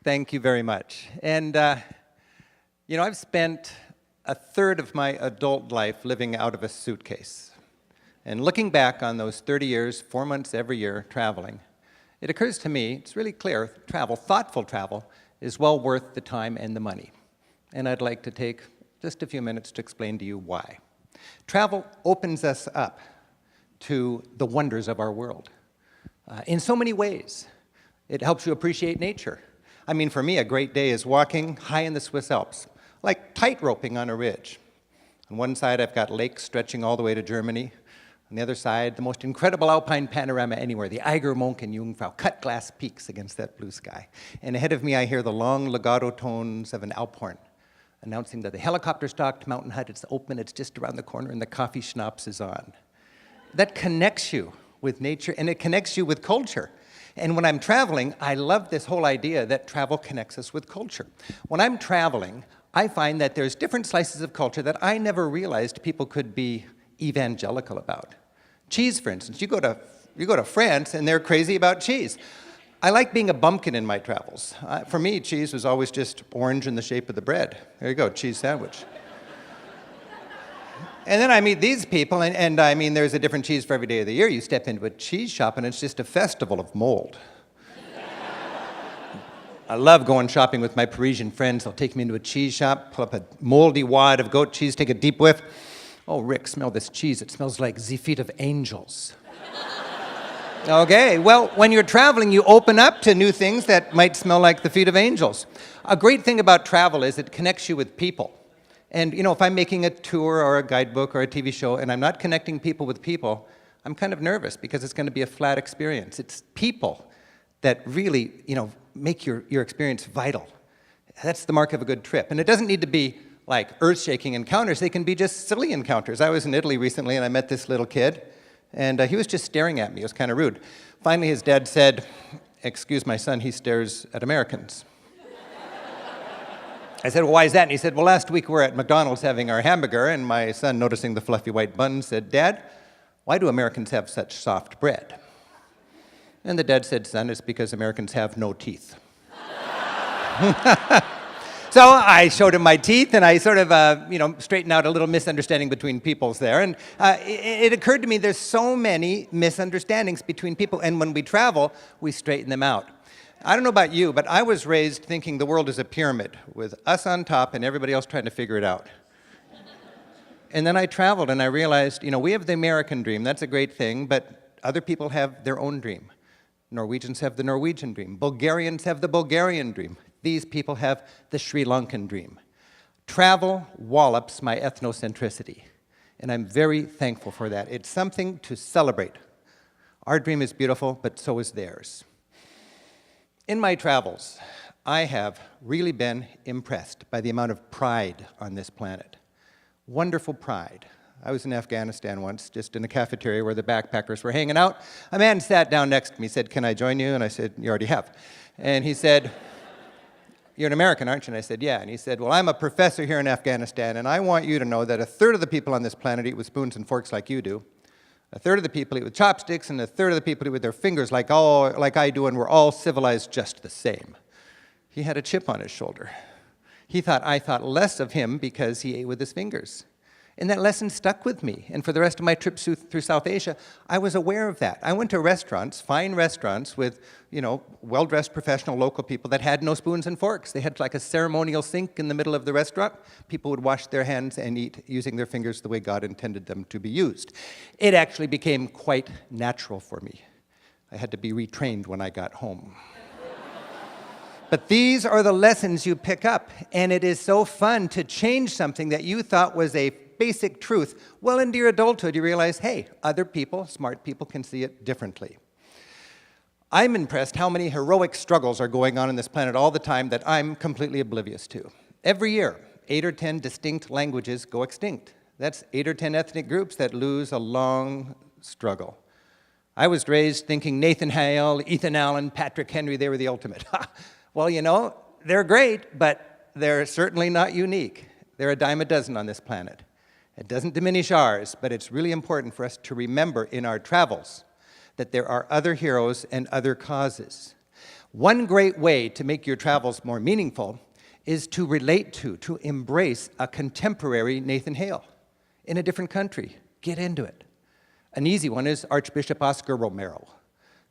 Thank you very much. And, I've spent a third of my adult life living out of a suitcase. And looking back on those 30 years, 4 months every year, traveling, it occurs to me, it's really clear, thoughtful travel, is well worth the time and the money. And I'd like to take just a few minutes to explain to you why. Travel opens us up to the wonders of our world in so many ways. It helps you appreciate nature. I mean, for me, a great day is walking high in the Swiss Alps, like tight-roping on a ridge. On one side, I've got lakes stretching all the way to Germany. On the other side, the most incredible alpine panorama anywhere, the Eiger, Monk, and Jungfrau, cut-glass peaks against that blue sky. And ahead of me, I hear the long legato tones of an Alp horn, announcing that the helicopter-stalked mountain hut is open, it's just around the corner, and the coffee schnapps is on. That connects you with nature, and it connects you with culture. And when I'm traveling, I love this whole idea that travel connects us with culture. When I'm traveling, I find that there's different slices of culture that I never realized people could be evangelical about. Cheese, for instance. You go to France, and they're crazy about cheese. I like being a bumpkin in my travels. For me, cheese was always just orange in the shape of the bread. There you go, cheese sandwich. And then I meet these people, and I mean, there's a different cheese for every day of the year. You step into a cheese shop, and it's just a festival of mold. I love going shopping with my Parisian friends. They'll take me into a cheese shop, pull up a moldy wad of goat cheese, take a deep whiff. Oh, Rick, smell this cheese. It smells like the feet of angels. Okay, well, when you're traveling, you open up to new things that might smell like the feet of angels. A great thing about travel is it connects you with people. And, if I'm making a tour or a guidebook or a TV show and I'm not connecting people with people, I'm kind of nervous because it's going to be a flat experience. It's people that really, make your experience vital. That's the mark of a good trip. And it doesn't need to be like earth-shaking encounters. They can be just silly encounters. I was in Italy recently and I met this little kid, and he was just staring at me. It was kind of rude. Finally, his dad said, "Excuse my son, he stares at Americans." I said, "Well, why is that?" And he said, "Well, last week we were at McDonald's having our hamburger, and my son, noticing the fluffy white bun, said, 'Dad, why do Americans have such soft bread?' And the dad said, 'Son, it's because Americans have no teeth.'" So I showed him my teeth, and I sort of, straightened out a little misunderstanding between peoples there. And it occurred to me there's so many misunderstandings between people, and when we travel, we straighten them out. I don't know about you, but I was raised thinking the world is a pyramid with us on top and everybody else trying to figure it out. And then I traveled and I realized, we have the American dream. That's a great thing, but other people have their own dream. Norwegians have the Norwegian dream. Bulgarians have the Bulgarian dream. These people have the Sri Lankan dream. Travel wallops my ethnocentricity, and I'm very thankful for that. It's something to celebrate. Our dream is beautiful, but so is theirs. In my travels, I have really been impressed by the amount of pride on this planet. Wonderful pride. I was in Afghanistan once, just in a cafeteria where the backpackers were hanging out. A man sat down next to me, said, "Can I join you?" And I said, "You already have." And he said, "You're an American, aren't you?" And I said, "Yeah." And he said, "Well, I'm a professor here in Afghanistan, and I want you to know that a third of the people on this planet eat with spoons and forks like you do. A third of the people eat with chopsticks, and a third of the people eat with their fingers like I do, and we're all civilized just the same." He had a chip on his shoulder. He thought I thought less of him because he ate with his fingers. And that lesson stuck with me. And for the rest of my trips through South Asia, I was aware of that. I went to restaurants, fine restaurants, with, well-dressed professional local people that had no spoons and forks. They had like a ceremonial sink in the middle of the restaurant. People would wash their hands and eat using their fingers the way God intended them to be used. It actually became quite natural for me. I had to be retrained when I got home. But these are the lessons you pick up, and it is so fun to change something that you thought was a basic truth. Well, into your adulthood, you realize, hey, other people, smart people, can see it differently. I'm impressed how many heroic struggles are going on this planet all the time that I'm completely oblivious to. Every year, 8 or 10 distinct languages go extinct. That's 8 or 10 ethnic groups that lose a long struggle. I was raised thinking Nathan Hale, Ethan Allen, Patrick Henry, they were the ultimate. Well, they're great, but they're certainly not unique. They're a dime a dozen on this planet. It doesn't diminish ours, but it's really important for us to remember in our travels that there are other heroes and other causes. One great way to make your travels more meaningful is to relate to embrace a contemporary Nathan Hale in a different country. Get into it. An easy one is Archbishop Oscar Romero.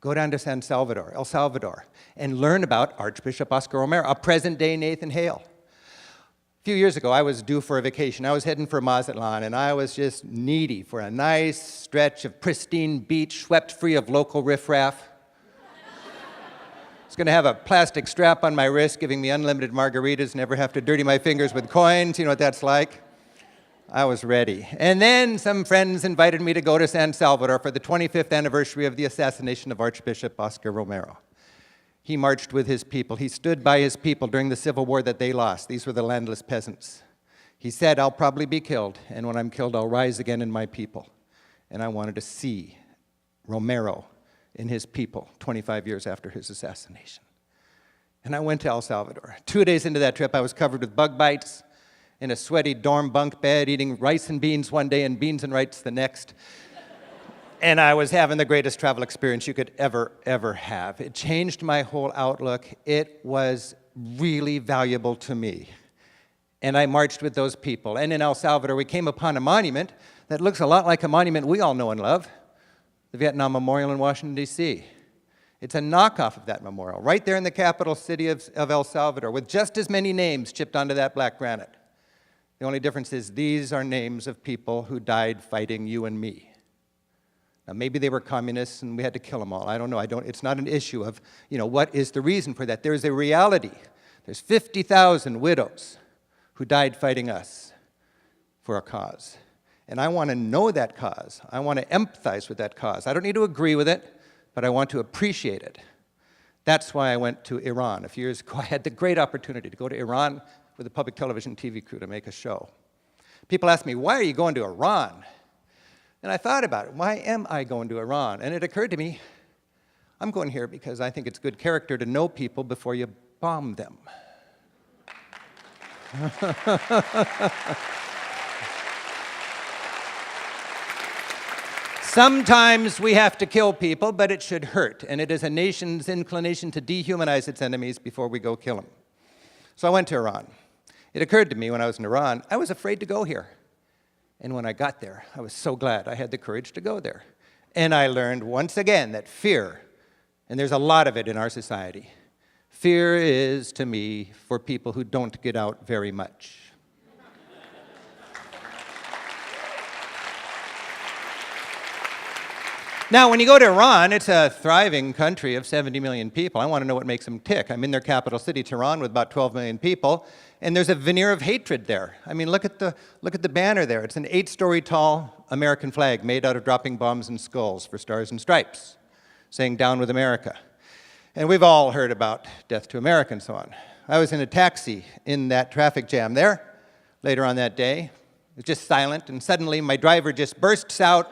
Go down to San Salvador, El Salvador, and learn about Archbishop Oscar Romero, a present-day Nathan Hale. A few years ago, I was due for a vacation. I was heading for Mazatlan, and I was just needy for a nice stretch of pristine beach, swept free of local riffraff. I was going to have a plastic strap on my wrist, giving me unlimited margaritas, never have to dirty my fingers with coins. You know what that's like? I was ready. And then some friends invited me to go to San Salvador for the 25th anniversary of the assassination of Archbishop Oscar Romero. He marched with his people. He stood by his people during the civil war that they lost. These were the landless peasants. He said, I'll probably be killed, and when I'm killed, I'll rise again in my people. And I wanted to see Romero in his people 25 years after his assassination. And I went to El Salvador. 2 days into that trip, I was covered with bug bites, in a sweaty dorm bunk bed, eating rice and beans one day and beans and rice the next. And I was having the greatest travel experience you could ever have. It changed my whole outlook. It was really valuable to me. And I marched with those people. And in El Salvador, we came upon a monument that looks a lot like a monument we all know and love, the Vietnam Memorial in Washington, D.C. It's a knockoff of that memorial, right there in the capital city of El Salvador, with just as many names chipped onto that black granite. The only difference is these are names of people who died fighting you and me. Now, maybe they were communists and we had to kill them all. I don't know. It's not an issue of, what is the reason for that. There's a reality. There's 50,000 widows who died fighting us for a cause. And I want to know that cause. I want to empathize with that cause. I don't need to agree with it, but I want to appreciate it. That's why I went to Iran. A few years ago, I had the great opportunity to go to Iran with a public television TV crew to make a show. People ask me, why are you going to Iran? And I thought about it. Why am I going to Iran? And it occurred to me, I'm going here because I think it's good character to know people before you bomb them. Sometimes we have to kill people, but it should hurt. And it is a nation's inclination to dehumanize its enemies before we go kill them. So I went to Iran. It occurred to me when I was in Iran, I was afraid to go here. And when I got there, I was so glad I had the courage to go there. And I learned once again that fear, and there's a lot of it in our society, fear is, to me, for people who don't get out very much. Now, when you go to Iran, it's a thriving country of 70 million people. I want to know what makes them tick. I'm in their capital city, Tehran, with about 12 million people, and there's a veneer of hatred there. I mean, look at the banner there. It's an 8-story tall American flag made out of dropping bombs and skulls for stars and stripes, saying, "Down with America." And we've all heard about death to America and so on. I was in a taxi in that traffic jam there later on that day. It was just silent, and suddenly my driver just bursts out,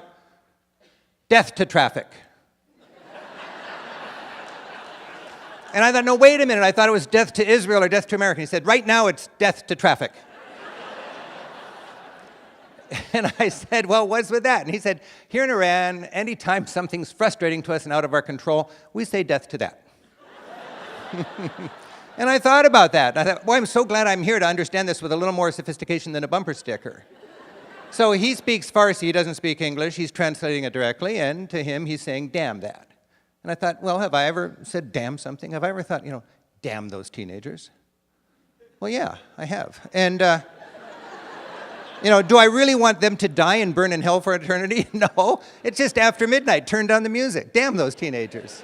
"Death to traffic." And I thought, no, wait a minute. I thought it was death to Israel or death to America. He said, right now it's death to traffic. And I said, well, what's with that? And he said, here in Iran, anytime something's frustrating to us and out of our control, we say death to that. And I thought about that. I thought, boy, I'm so glad I'm here to understand this with a little more sophistication than a bumper sticker. So he speaks Farsi, he doesn't speak English, he's translating it directly, and to him he's saying, damn that. And I thought, well, have I ever said damn something? Have I ever thought, damn those teenagers? Well, yeah, I have. And, do I really want them to die and burn in hell for eternity? No, it's just after midnight, turn down the music. Damn those teenagers.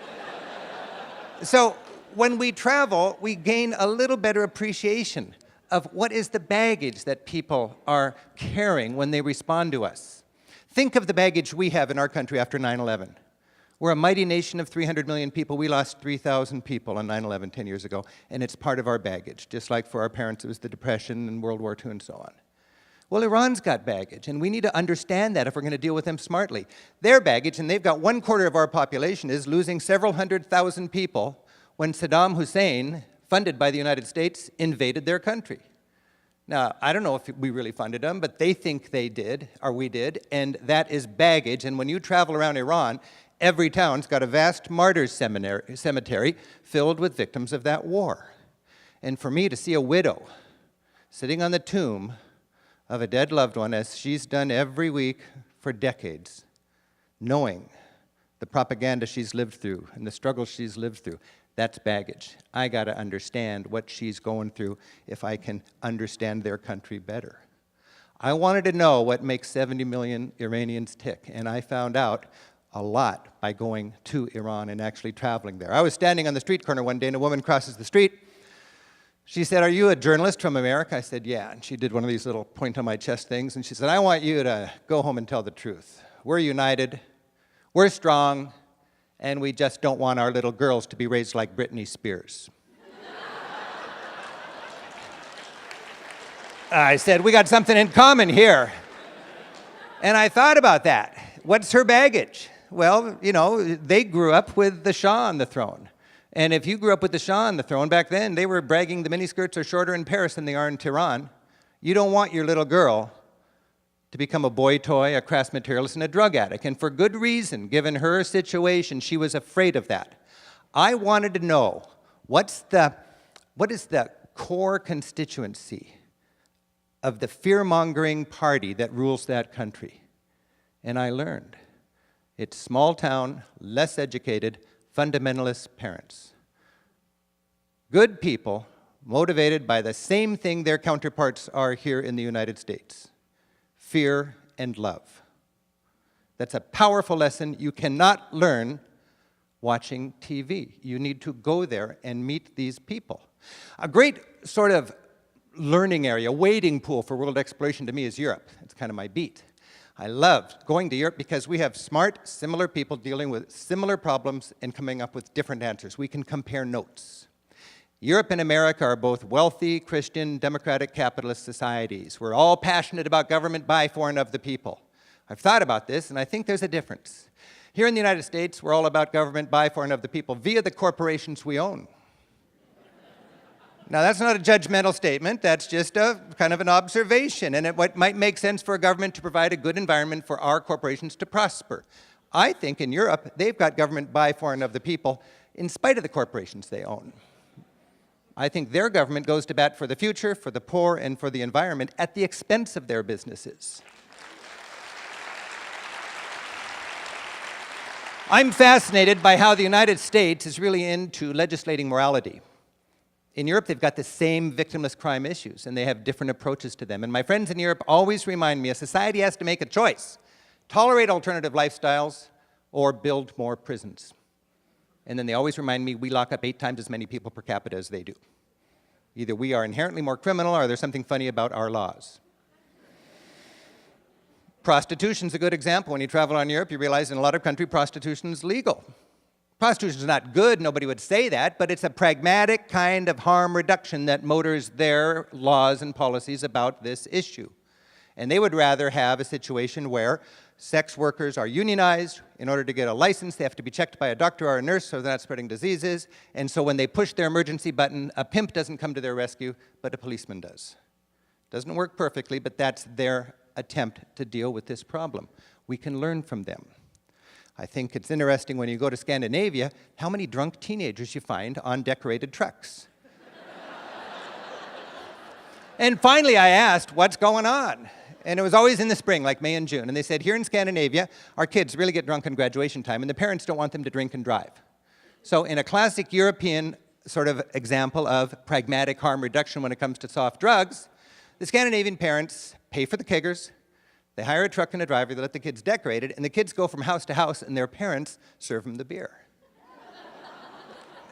So when we travel, we gain a little better appreciation of what is the baggage that people are carrying when they respond to us. Think of the baggage we have in our country after 9/11. We're a mighty nation of 300 million people. We lost 3,000 people on 9/11 10 years ago, and it's part of our baggage, just like for our parents it was the Depression and World War II and so on. Well, Iran's got baggage, and we need to understand that if we're going to deal with them smartly. Their baggage, and they've got 1/4 of our population, is losing several 100,000 people when Saddam Hussein, funded by the United States, invaded their country. Now, I don't know if we really funded them, but they think they did, or we did, and that is baggage. And when you travel around Iran, Every town's got a vast martyrs cemetery filled with victims of that war. And for me to see a widow sitting on the tomb of a dead loved one, as she's done every week for decades, knowing the propaganda she's lived through and the struggles she's lived through, that's baggage. I got to understand what she's going through if I can understand their country better. I wanted to know what makes 70 million Iranians tick, and I found out a lot by going to Iran and actually traveling there. I was standing on the street corner one day, and a woman crosses the street. She said, "Are you a journalist from America?" I said, "Yeah." And she did one of these little point-on-my-chest things, and she said, "I want you to go home and tell the truth. We're united, we're strong, and we just don't want our little girls to be raised like Britney Spears." I said, "We got something in common here." And I thought about that. What's her baggage? Well, you know, they grew up with the Shah on the throne. And if you grew up with the Shah on the throne, back then they were bragging the miniskirts are shorter in Paris than they are in Tehran. You don't want your little girl to become a boy toy, a crass materialist, and a drug addict. And for good reason, given her situation, she was afraid of that. I wanted to know, what is the core constituency of the fear-mongering party that rules that country? And I learned. It's small town, less educated, fundamentalist parents. Good people motivated by the same thing their counterparts are here in the United States: fear and love. That's a powerful lesson you cannot learn watching TV. You need to go there and meet these people. A great sort of learning area, wading pool for world exploration to me is Europe. It's kind of my beat. I loved going to Europe because we have smart, similar people dealing with similar problems and coming up with different answers. We can compare notes. Europe and America are both wealthy, Christian, democratic, capitalist societies. We're all passionate about government by, for, and of the people. I've thought about this, and I think there's a difference. Here in the United States, we're all about government by, for, and of the people via the corporations we own. Now, that's not a judgmental statement. That's just a kind of an observation, and it might make sense for a government to provide a good environment for our corporations to prosper. I think in Europe, they've got government by, for, and of the people in spite of the corporations they own. I think their government goes to bat for the future, for the poor, and for the environment at the expense of their businesses. I'm fascinated by how the United States is really into legislating morality. In Europe, they've got the same victimless crime issues, and they have different approaches to them. And my friends in Europe always remind me a society has to make a choice: tolerate alternative lifestyles or build more prisons. And then they always remind me we lock up 8 times as many people per capita as they do. Either we are inherently more criminal or there's something funny about our laws. Prostitution's a good example. When you travel around Europe, you realize in a lot of countries, prostitution is legal. Prostitution is not good, nobody would say that, but it's a pragmatic kind of harm reduction that motors their laws and policies about this issue. And they would rather have a situation where sex workers are unionized. In order to get a license, they have to be checked by a doctor or a nurse so they're not spreading diseases. And so when they push their emergency button, a pimp doesn't come to their rescue, but a policeman does. Doesn't work perfectly, but that's their attempt to deal with this problem. We can learn from them. I think it's interesting when you go to Scandinavia, how many drunk teenagers you find on decorated trucks. And finally I asked, what's going on? And it was always in the spring, like May and June. And they said, here in Scandinavia, our kids really get drunk on graduation time, and the parents don't want them to drink and drive. So in a classic European sort of example of pragmatic harm reduction when it comes to soft drugs, the Scandinavian parents pay for the keggers, they hire a truck and a driver, they let the kids decorate it, and the kids go from house to house, and their parents serve them the beer.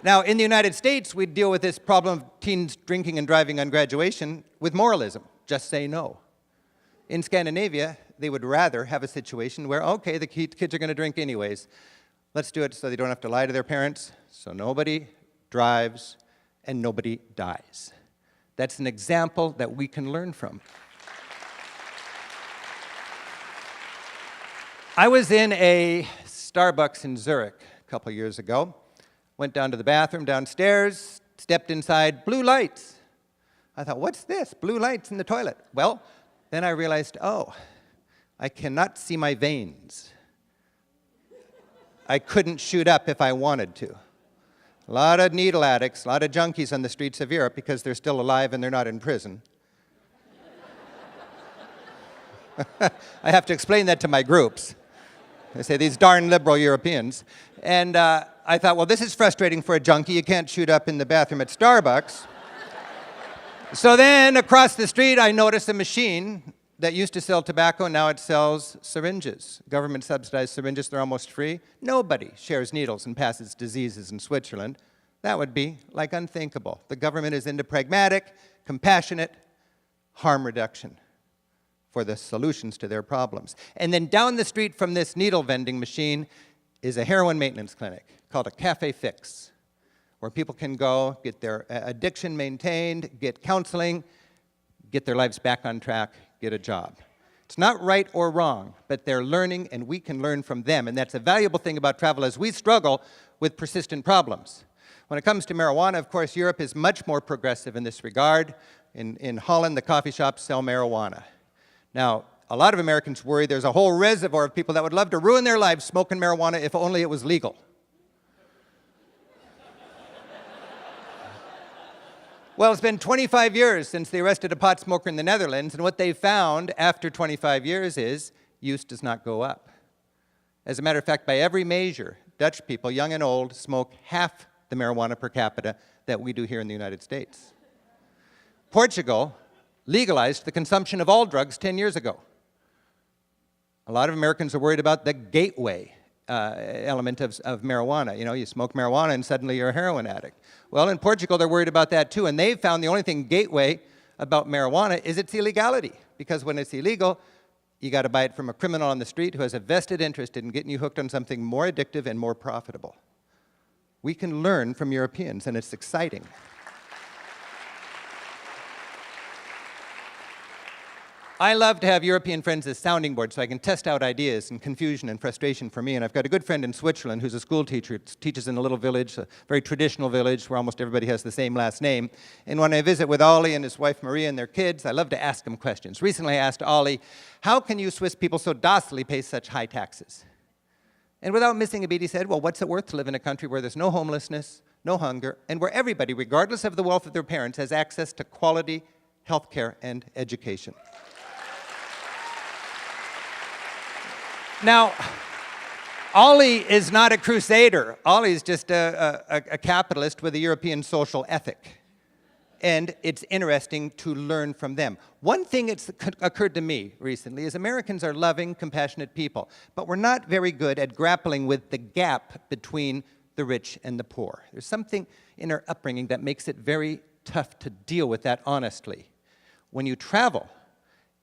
Now, in the United States, we deal with this problem of teens drinking and driving on graduation with moralism. Just say no. In Scandinavia, they would rather have a situation where, okay, the kids are going to drink anyways. Let's do it so they don't have to lie to their parents, so nobody drives and nobody dies. That's an example that we can learn from. I was in a Starbucks in Zurich a couple years ago. Went down to the bathroom downstairs, stepped inside, blue lights. I thought, what's this? Blue lights in the toilet. Well, then I realized, oh, I cannot see my veins. I couldn't shoot up if I wanted to. A lot of needle addicts, a lot of junkies on the streets of Europe because they're still alive and they're not in prison. I have to explain that to my groups. They say, these darn liberal Europeans. And I thought, well, this is frustrating for a junkie. You can't shoot up in the bathroom at Starbucks. So then across the street, I noticed a machine that used to sell tobacco. Now it sells syringes, government-subsidized syringes. They're almost free. Nobody shares needles and passes diseases in Switzerland. That would be like unthinkable. The government is into pragmatic, compassionate harm reduction for the solutions to their problems. And then down the street from this needle vending machine is a heroin maintenance clinic called a Cafe Fix, where people can go, get their addiction maintained, get counseling, get their lives back on track, get a job. It's not right or wrong, but they're learning and we can learn from them. And that's a valuable thing about travel as we struggle with persistent problems. When it comes to marijuana, of course, Europe is much more progressive in this regard. In Holland, the coffee shops sell marijuana. Now, a lot of Americans worry there's a whole reservoir of people that would love to ruin their lives smoking marijuana if only it was legal. Well, it's been 25 years since they arrested a pot smoker in the Netherlands, and what they found after 25 years is use does not go up. As a matter of fact, by every measure, Dutch people, young and old, smoke half the marijuana per capita that we do here in the United States. Portugal legalized the consumption of all drugs 10 years ago. A lot of Americans are worried about the gateway element of marijuana. You know, you smoke marijuana and suddenly you're a heroin addict. Well, in Portugal, they're worried about that too, and they've found the only thing gateway about marijuana is its illegality, because when it's illegal, you got to buy it from a criminal on the street who has a vested interest in getting you hooked on something more addictive and more profitable. We can learn from Europeans, and it's exciting. I love to have European friends as sounding boards so I can test out ideas and confusion and frustration for me. And I've got a good friend in Switzerland who's a school teacher, teaches in a little village, a very traditional village where almost everybody has the same last name. And when I visit with Ollie and his wife Maria and their kids, I love to ask them questions. Recently I asked Ollie, how can you Swiss people so docilely pay such high taxes? And without missing a beat, he said, well, what's it worth to live in a country where there's no homelessness, no hunger, and where everybody, regardless of the wealth of their parents, has access to quality health care and education? Now, Ollie is not a crusader. Ollie's just a capitalist with a European social ethic. And it's interesting to learn from them. One thing that's occurred to me recently is Americans are loving, compassionate people, but we're not very good at grappling with the gap between the rich and the poor. There's something in our upbringing that makes it very tough to deal with that honestly. When you travel,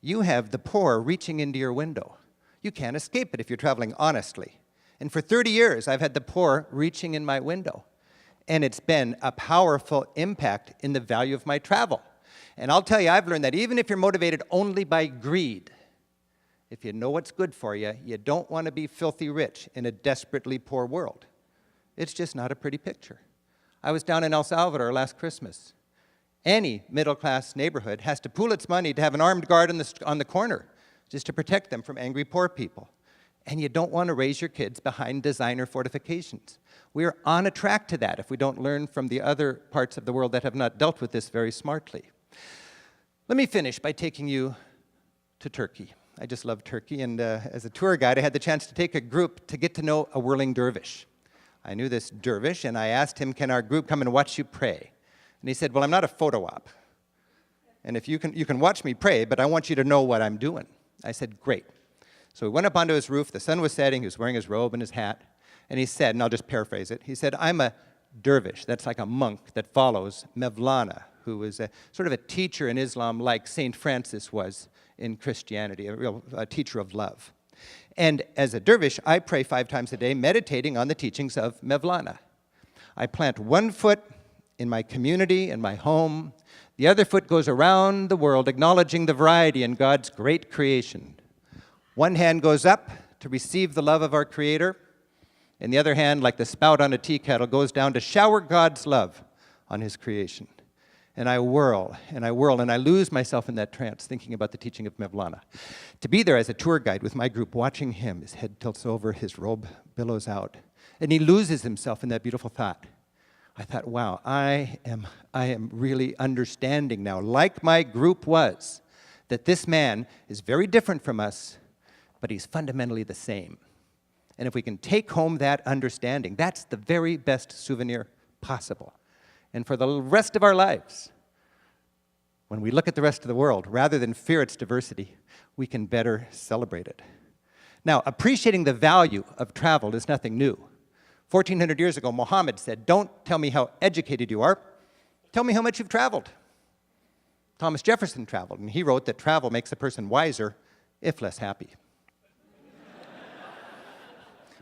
you have the poor reaching into your window. You can't escape it if you're traveling honestly. And for 30 years, I've had the poor reaching in my window. And it's been a powerful impact in the value of my travel. And I'll tell you, I've learned that even if you're motivated only by greed, if you know what's good for you, you don't want to be filthy rich in a desperately poor world. It's just not a pretty picture. I was down in El Salvador last Christmas. Any middle-class neighborhood has to pool its money to have an armed guard on the corner, just to protect them from angry poor people. And you don't want to raise your kids behind designer fortifications. We're on a track to that if we don't learn from the other parts of the world that have not dealt with this very smartly. Let me finish by taking you to Turkey. I just love Turkey, and as a tour guide, I had the chance to take a group to get to know a whirling dervish. I knew this dervish, and I asked him, can our group come and watch you pray? And he said, well, I'm not a photo op. And if you can watch me pray, but I want you to know what I'm doing. I said, great. So we went up onto his roof. The sun was setting. He was wearing his robe and his hat. And he said, and I'll just paraphrase it, he said, I'm a dervish. That's like a monk that follows Mevlana, who is sort of a teacher in Islam like St. Francis was in Christianity, a teacher of love. And as a dervish, I pray 5 times a day, meditating on the teachings of Mevlana. I plant one foot in my community, in my home. The other foot goes around the world, acknowledging the variety in God's great creation. One hand goes up to receive the love of our Creator, and the other hand, like the spout on a tea kettle, goes down to shower God's love on His creation. And I whirl, and I whirl, and I lose myself in that trance, thinking about the teaching of Mevlana. To be there as a tour guide with my group, watching him, his head tilts over, his robe billows out, And he loses himself in that beautiful thought. I thought, wow, I am really understanding now, like my group was, that this man is very different from us, but he's fundamentally the same. And if we can take home that understanding, that's the very best souvenir possible. And for the rest of our lives, when we look at the rest of the world, rather than fear its diversity, we can better celebrate it. Now, appreciating the value of travel is nothing new. 1,400 years ago, Muhammad said, "Don't tell me how educated you are, tell me how much you've traveled." Thomas Jefferson traveled, and he wrote that travel makes a person wiser, if less happy.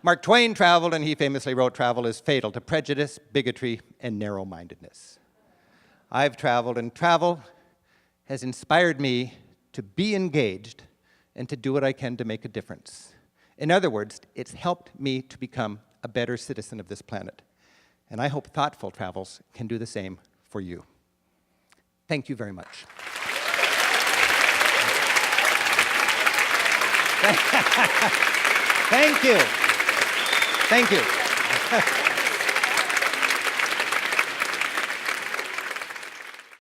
Mark Twain traveled, and he famously wrote, "Travel is fatal to prejudice, bigotry, and narrow-mindedness." I've traveled, and travel has inspired me to be engaged and to do what I can to make a difference. In other words, it's helped me to become a better citizen of this planet. And I hope thoughtful travels can do the same for you. Thank you very much. Thank you. Thank you.